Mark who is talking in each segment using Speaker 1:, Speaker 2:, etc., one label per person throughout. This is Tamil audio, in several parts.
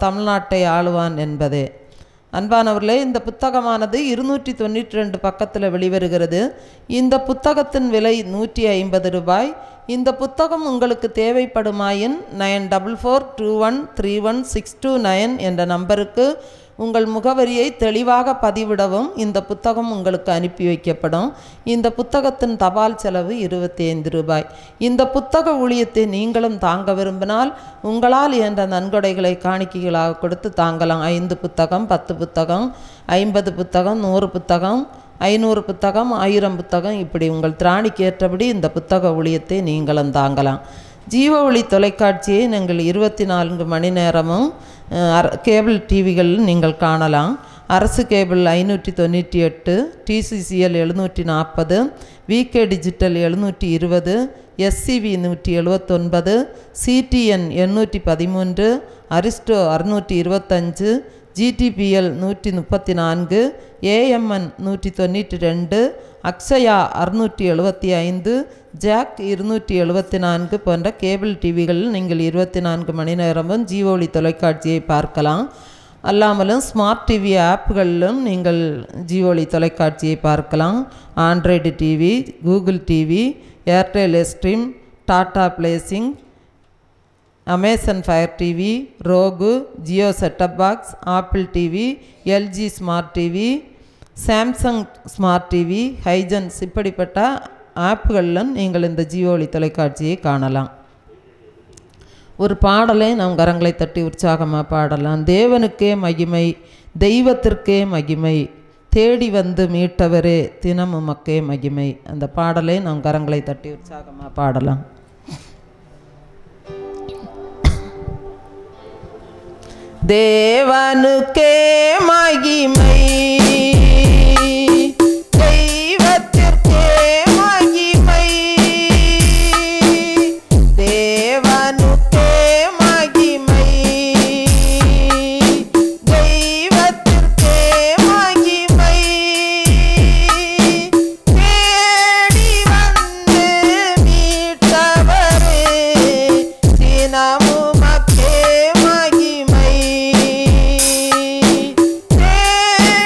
Speaker 1: தமிழ்நாட்டை ஆளுவான் என்பதே. அன்பானவர்களே, இந்த புத்தகமானது 292 பக்கத்தில் வெளிவருகிறது. இந்த புத்தகத்தின் விலை 150 ரூபாய். இந்த புத்தகம் உங்களுக்கு தேவைப்படுமாயின் 9442131629 என்ற நம்பருக்கு உங்கள் முகவரியை தெளிவாக பதிவிடவும் இந்த புத்தகம் உங்களுக்கு அனுப்பி வைக்கப்படும். இந்த புத்தகத்தின் தபால் செலவு 25 ரூபாய். இந்த புத்தக ஊழியத்தை நீங்களும் தாங்க விரும்பினால் உங்களால் என்ற நன்கொடைகளை காணிக்கைகளாக கொடுத்து தாங்கலாம். 5 புத்தகம், 10 புத்தகம், 50 புத்தகம், 100 புத்தகம், 500 புத்தகம், 1000 புத்தகம், இப்படி உங்கள் திராணிக்கு ஏற்றபடி இந்த புத்தக ஊழியத்தை நீங்களும் தாங்கலாம். ஜீவ ஒளி தொலைக்காட்சியை நீங்கள் 24 மணி நேரமும் கேபிள் டிவிகளில் நீங்கள் காணலாம். அரசு cable 598, TCCL 740, VK digital 720, SCV 179, CTN 813, Aristo 625, GTPL 134, AMN 192, Akshaya 675, Jack 274 போன்ற கேபிள் டிவிகளில் நீங்கள் 24 மணி நேரமும் ஜீவ ஒளி தொலைக்காட்சியை பார்க்கலாம். அல்லாமலும் ஸ்மார்ட் டிவி ஆப்புகளிலும் நீங்கள் ஜீவ ஒளி தொலைக்காட்சியை பார்க்கலாம். Android TV, Google TV, Airtel Xtreme, Tata placing, Amazon fire TV, rohu, Jio setup box, apple TV, LG smart TV, Samsung smart TV, Huygens, இப்படிப்பட்ட ஆப்புகளிலும் நீங்கள் இந்த ஜீவ ஒளி தொலைக்காட்சியை காணலாம். ஒரு பாடலை நாம் கரங்களை தட்டி உற்சாகமாக பாடலாம். தேவனுக்கே மகிமை, தெய்வத்திற்கே மகிமை, தேடி வந்து மீட்டவரே தினமும் மக்கே மகிமை. அந்த பாடலை நாம் கரங்களை தட்டி உற்சாகமாக பாடலாம். தேவனுக்கே மகிமை, தெய்வத்திற்கே மகிமை, தேவனுக்கே மகிமை, தெய்வத்திற்கே மகிமை, தேடி வந்து மீட்டவரே தினமும் மக்கே மகிமை, தேடி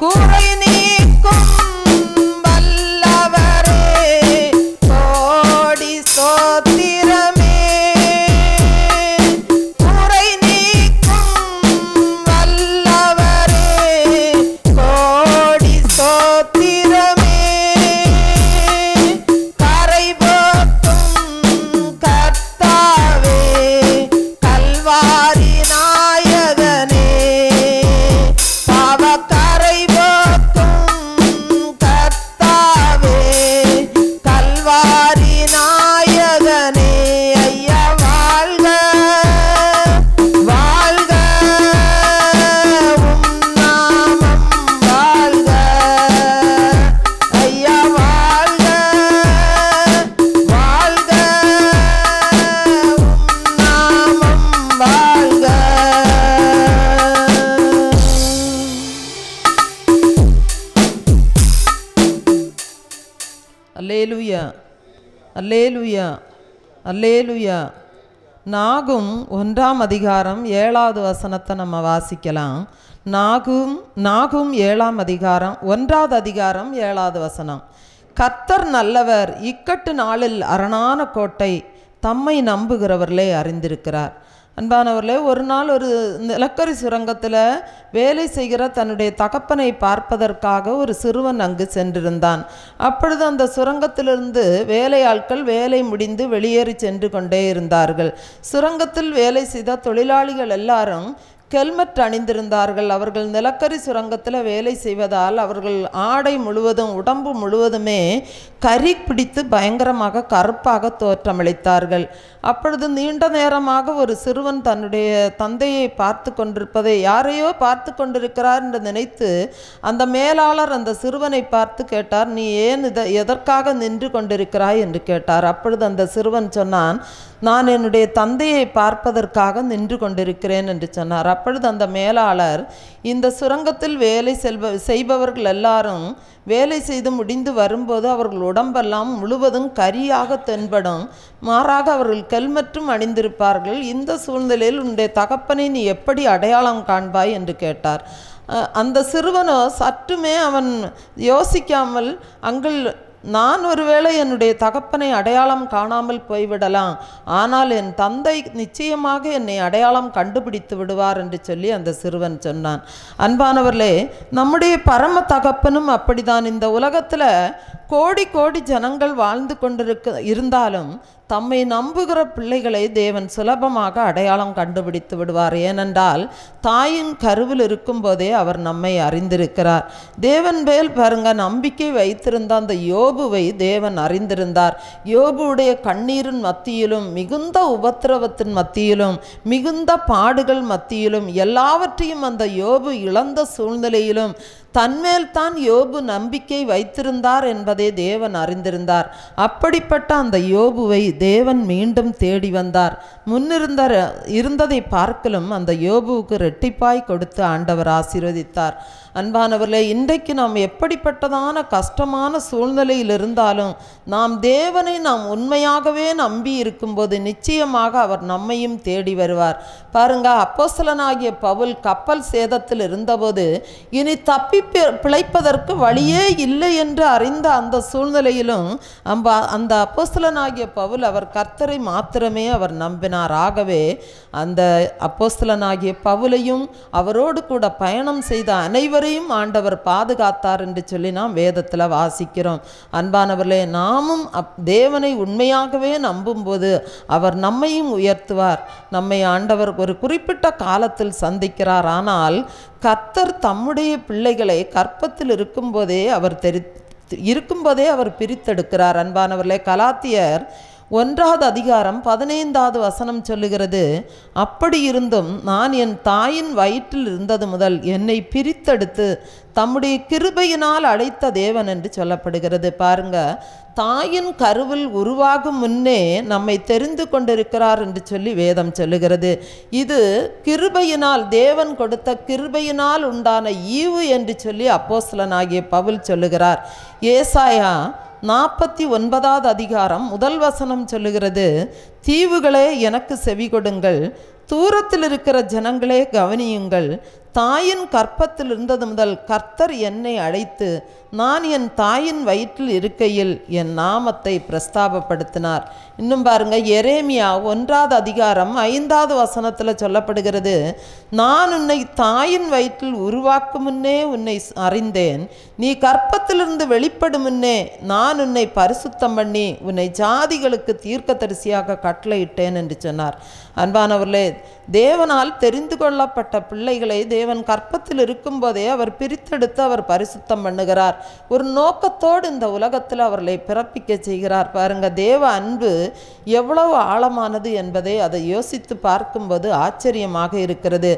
Speaker 1: குறை நீக்கும் வல்லவரே கோடி ஸ்தோத்திரமே. குறை நீக்கும் வல்லவரே கோடி ஸ்தோத்திரமே. கரை போக்கும் கர்த்தாவே கல்வாரி நாயகனே. பாவக்கரை போக்கும் கர்த்தாவே கல்வாரி நாயகனே. ஐயா வாழ்க வாழ்க உம் நாமம் வாழ்க. ஐயா வாழ்க வாழ்க உம் நாமம் வாழ்க. அல்லேலூயா அல்லேலூயா அல்லேலூயா. நாகும் 1ஆம் அதிகாரம் 7வது வசனத்தை நம்ம வாசிக்கலாம். நாகும் 7ஆம் அதிகாரம் 1வது அதிகாரம் 7வது வசனம். கர்த்தர் நல்லவர், இக்கட்டு நாளில் அரணான கோட்டை, தம்மை நம்புகிறவர்களே அறிந்திருக்கிறார். அன்பானவர்களே, ஒரு நாள் ஒரு நிலக்கரி சுரங்கத்தில் வேலை செய்கிற தன்னுடைய தகப்பனை பார்ப்பதற்காக ஒரு சிறுவன் அங்கு சென்றிருந்தான். அப்பொழுது அந்த சுரங்கத்திலிருந்து வேலையாட்கள் வேலை முடிந்து வெளியேறி சென்று கொண்டே இருந்தார்கள். சுரங்கத்தில் வேலை செய்த தொழிலாளிகள் எல்லாரும் ஹெல்மெட் அணிந்திருந்தார்கள். அவர்கள் நிலக்கரி சுரங்கத்தில் வேலை செய்வதால் அவர்கள் ஆடை முழுவதும் உடம்பு முழுவதுமே கரி பிடித்து பயங்கரமாக கருப்பாக தோற்றமளித்தார்கள். அப்பொழுது நீண்ட நேரமாக ஒரு சிறுவன் தன்னுடைய தந்தையை பார்த்து கொண்டிருப்பதை, யாரையோ பார்த்து கொண்டிருக்கிறார் என்று நினைத்து அந்த மேலாளர் அந்த சிறுவனை பார்த்து கேட்டார், நீ ஏன் எதற்காக நின்று கொண்டிருக்கிறாய் என்று கேட்டார். அப்பொழுது அந்த சிறுவன் சொன்னான், நான் என்னுடைய தந்தையை பார்ப்பதற்காக நின்று கொண்டிருக்கிறேன் என்று சொன்னார். அப்பொழுது அந்த மேலாளர், இந்த சுரங்கத்தில் வேலை செய்பவர்கள் எல்லாரும் வேலை செய்து முடிந்து வரும்போது அவர்கள் உடம்பெல்லாம் முழுவதும் கரியாக தென்படும், மாறாக அவர்கள் ஹெல்மெட்டும் அணிந்திருப்பார்கள். இந்த சூழ்நிலையில் உன்னுடைய தகப்பனை நீ எப்படி அடையாளம் காண்பாய் என்று கேட்டார். அந்த சிறுவனோ சற்றுமே அவன் யோசிக்காமல், அங்கிள், நான் ஒருவேளை என்னுடைய தகப்பனை அடையாளம் காணாமல் போய்விடலாம், ஆனால் என் தந்தை நிச்சயமாக என்னை அடையாளம் கண்டுபிடித்து விடுவார் என்று சொல்லி அந்த சிறுவன் சொன்னான். அன்பானவர்களே, நம்முடைய பரம தகப்பனும் அப்படிதான். இந்த உலகத்தில் கோடி கோடி ஜனங்கள் வாழ்ந்து இருந்தாலும் தம்மை நம்புகிற பிள்ளைகளை தேவன் சுலபமாக அடையாளம் கண்டுபிடித்து விடுவார். ஏனென்றால் தாயின் கருவில் இருக்கும்போதே அவர் நம்மை அறிந்திருக்கிறார். தேவன் மேல் பாருங்க, நம்பிக்கை வைத்திருந்த அந்த யோபுவை தேவன் அறிந்திருந்தார். யோபுடைய கண்ணீரின் மத்தியிலும், மிகுந்த உபத்திரவத்தின் மத்தியிலும், மிகுந்த பாடுகள் மத்தியிலும், எல்லாவற்றையும் அந்த யோபு இழந்த சூழ்நிலையிலும் தன்மேல் தான் யோபு நம்பிக்கை வைத்திருந்தார் என்பதை தேவன் அறிந்திருந்தார். அப்படிப்பட்ட அந்த யோபுவை தேவன் மீண்டும் தேடி வந்தார். இருந்ததை பார்க்கலும் அந்த யோபுவுக்கு இரட்டிப்பாய் கொடுத்து ஆண்டவர் ஆசீர்வதித்தார். அன்பானவர்களே, இன்றைக்கு நாம் எப்படிப்பட்டதான கஷ்டமான சூழ்நிலையில் இருந்தாலும் நாம் தேவனை உண்மையாகவே நம்பி இருக்கும்போது நிச்சயமாக அவர் நம்மையும் தேடி வருவார். பாருங்க, அப்போஸ்தலனாகிய பவுல் கப்பல் சேதத்தில் இருந்தபோது இனி தப்பி பிழைப்பதற்கு வழியே இல்லை என்று அறிந்த அந்த சூழ்நிலையிலும் அந்த அப்போஸ்தலனாகிய பவுல் அவர் கர்த்தரை மாத்திரமே அவர் நம்பினார். ஆகவே அந்த அப்போஸ்தலனாகிய பவுலையும் அவரோடு கூட பயணம் செய்த அனைவரையும் ஆண்டவர் பாதுகாத்தார் என்று சொல்லி நாம் வேதத்தில் வாசிக்கிறோம். அன்பானவர்களே, நாமும் தேவனை உண்மையாகவே நம்பும்போது அவர் நம்மையும் உயர்த்துவார். நம்மை ஆண்டவர் ஒரு குறிப்பிட்ட காலத்தில் சந்திக்கிறார். ஆனால் கர்த்தர் தம்முடைய பிள்ளைகளை கற்பத்தில் இருக்கும்போதே அவர் பிரித்தெடுக்கிறார். அன்பானவர்களே, கலாத்தியர் 1வது அதிகாரம் 15வது வசனம் சொல்லுகிறது, அப்படி இருந்தும் நான் என் தாயின் வயிற்றில் இருந்தது முதல் என்னை பிரித்தெடுத்து தம்முடைய கிருபையினால் அழைத்த தேவன் என்று சொல்லப்படுகிறது. பாருங்க, தாயின் கருவில் உருவாகும் முன்னே நம்மை தெரிந்து கொண்டிருக்கிறார் என்று சொல்லி வேதம் சொல்லுகிறது. இது கிருபையினால், தேவன் கொடுத்த கிருபையினால் உண்டான ஈவு என்று சொல்லி அப்போஸ்தலனாகிய பவுல் சொல்லுகிறார். ஏசாயா 49வது அதிகாரம் 1 வசனம் சொல்லுகிறது, தீவுகளே எனக்கு செவி கொடுங்கள், தூரத்தில் இருக்கிற ஜனங்களே கவனியுங்கள், தாயின் கற்பத்தில் இருந்தது முதல் கர்த்தர் என்னை அழைத்து நான் என் தாயின் வயிற்றில் இருக்கையில் என் நாமத்தை பிரஸ்தாபப்படுத்தினார். இன்னும் பாருங்க, எரேமியா 1வது அதிகாரம் 5வது வசனத்தில் சொல்லப்படுகிறது, நான் உன்னை தாயின் வயிற்றில் உருவாக்கும் முன்னே உன்னை அறிந்தேன், நீ கற்பத்திலிருந்து வெளிப்படும் முன்னே நான் உன்னை பரிசுத்தம் பண்ணி உன்னை ஜாதிகளுக்கு தீர்க்கதரிசியாக கட்டளையிட்டேன் என்று சொன்னார். அன்பானவர்களே, தேவனால் தெரிந்து கொள்ளப்பட்ட பிள்ளைகளை தேவன் கற்பத்தில் இருக்கும்போதே அவர் பிரித்தெடுத்து அவர் பரிசுத்தம் பண்ணுகிறார். ஒரு நோக்கத்தோடு இந்த உலகத்தில் அவர்களை பிறப்பிக்க செய்கிறார். பாருங்க, தேவ அன்பு எவ்வளவு ஆழமானது என்பதை அதை யோசித்து பார்க்கும்போது ஆச்சரியமாக இருக்கிறது.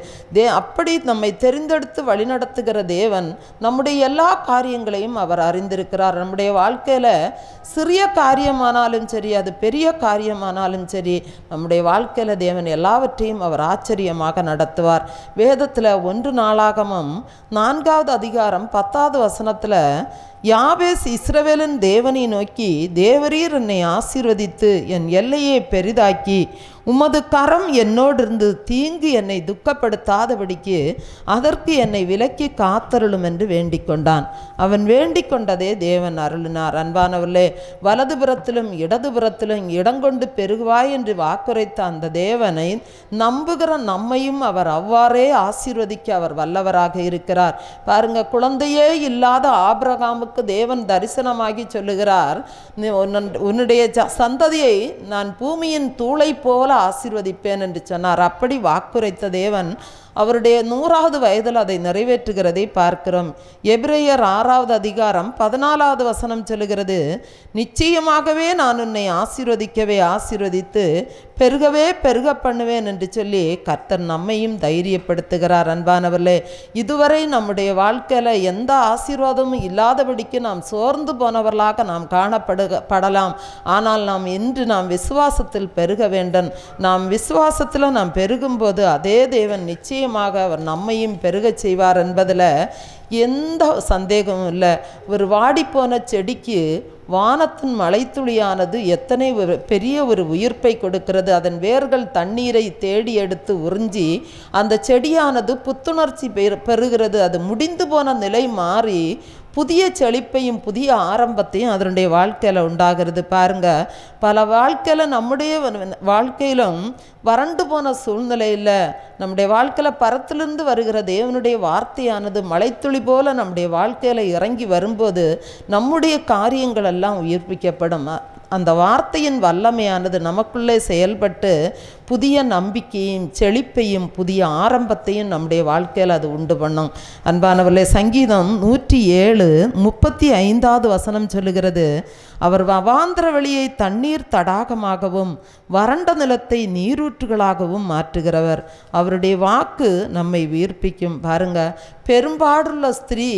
Speaker 1: அப்படி நம்மை தெரிந்தெடுத்து வழிநடத்துகிற தேவன் நம்முடைய எல்லா காரியங்களையும் அவர் அறிந்திருக்கிறார். நம்முடைய வாழ்க்கையில் சிறிய காரியமானாலும் சரி, அது பெரிய காரியமானாலும் சரி, நம்முடைய வாழ்க்கையில் தேவன் எல்லாவற்றையும் அவர் ஆச்சரியமாக நடத்துவார். வேதத்தில் 1 நாளாகமம் 4வது அதிகாரம் 10வது வசனத்தில் யாபேஸ் இஸ்ரவேலின் தேவனை நோக்கி, தேவரீர் என்னை ஆசீர்வதித்து என் எல்லையை பெரிதாக்கி உமது கரம் என்னோடிருந்து தீங்கு என்னை துக்கப்படுத்தாதபடிக்கு அதற்கு என்னை விலக்கி காத்தருளும் என்று வேண்டிக் கொண்டான். அவன் வேண்டிக் கொண்டதே தேவன் அருளினார். அன்பானவர்களே, வலதுபுறத்திலும் இடதுபுறத்திலும் இடங்கொண்டு பெருகுவாய் என்று வாக்குரைத்த அந்த தேவனை நம்புகிற நம்மையும் அவர் அவ்வாறே ஆசீர்வதிக்க அவர் வல்லவராக இருக்கிறார். பாருங்க, குழந்தையே இல்லாத ஆபிரகாமுக்கு தேவன் தரிசனமாகி சொல்லுகிறார், உன்னுடைய சந்ததியை நான் பூமியின் தூளை போல ஆசீர்வதிப்பேன் என்று சொன்னார். அப்படி வாக்குரைத்த தேவன் அவருடைய 100வது வயதில் அதை நிறைவேற்றுகிறதை பார்க்கிறோம். எபிரேயர் 6வது அதிகாரம் 14வது வசனம் சொல்லுகிறது, நிச்சயமாகவே நான் உன்னை ஆசீர்வதிக்கவே ஆசீர்வதித்து பெருகவே பெருக பண்ணுவேன் என்று சொல்லி கர்த்தர் நம்மையும் தைரியப்படுத்துகிறார். அன்பானவர்களே, இதுவரை நம்முடைய வாழ்க்கையில் எந்த ஆசீர்வாதமும் இல்லாதபடிக்கு நாம் சோர்ந்து போனவர்களாக நாம் காணப்படலாம். ஆனால் இன்று நாம் விசுவாசத்தில் பெருக வேண்டும். நாம் விசுவாசத்தில் நாம் பெருகும்போது அதே தேவன் நிச்சயமாக அவர் நம்மையும் பெருகச் செய்வார் என்பதில் எந்த சந்தேகமும் இல்லை. ஒரு வாடிப்போன செடிக்கு வானத்தின் மழைத்துளியானது எத்தனை பெரிய ஒரு உயிர்ப்பை கொடுக்கிறது. அதன் வேர்கள் தண்ணீரை தேடி எடுத்து உறிஞ்சி அந்த செடியானது புத்துணர்ச்சி பெறுகிறது. அது முடிந்து போன நிலை மாறி புதிய செழிப்பையும் புதிய ஆரம்பத்தையும் அதனுடைய வாழ்க்கையில் உண்டாகிறது. பாருங்க, பல வாழ்க்கையில் நம்முடைய வாழ்க்கையிலும் வறண்டு போன சூழ்நிலையில் நம்முடைய வாழ்க்கையில் பரத்திலிருந்து வருகிற தேவனுடைய வார்த்தையானது மழைத்துளி போல நம்முடைய வாழ்க்கையில் இறங்கி வரும்போது நம்முடைய காரியங்கள் எல்லாம் உயிர்ப்பிக்கப்படும். அந்த வார்த்தையின் வல்லமையானது நமக்குள்ளே செயல்பட்டு புதிய நம்பிக்கையும் செழிப்பையும் புதிய ஆரம்பத்தையும் நம்முடைய வாழ்க்கையில் அது உண்டு பண்ணும். அன்பானவர்களே, சங்கீதம் 107:35வது வசனம் சொல்லுகிறது, அவர் அவாந்திர வெளியை தண்ணீர் தடாகமாகவும் வறண்ட நிலத்தை நீரூற்றுகளாகவும் மாற்றுகிறவர். அவருடைய வாக்கு நம்மை உயிர்ப்பிக்கும். பாருங்க, பெரும்பாடுள்ள ஸ்திரீ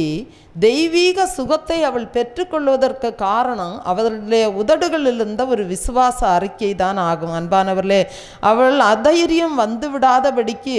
Speaker 1: தெய்வீக சுகத்தை அவள் பெற்றுக்கொள்வதற்கு காரணம் அவளுடைய உதடுகளில் இருந்த ஒரு விசுவாச அறிக்கை தான் ஆகும். அன்பானவர்களே, அவள் அதைரியம் வந்து விடாதபடிக்கு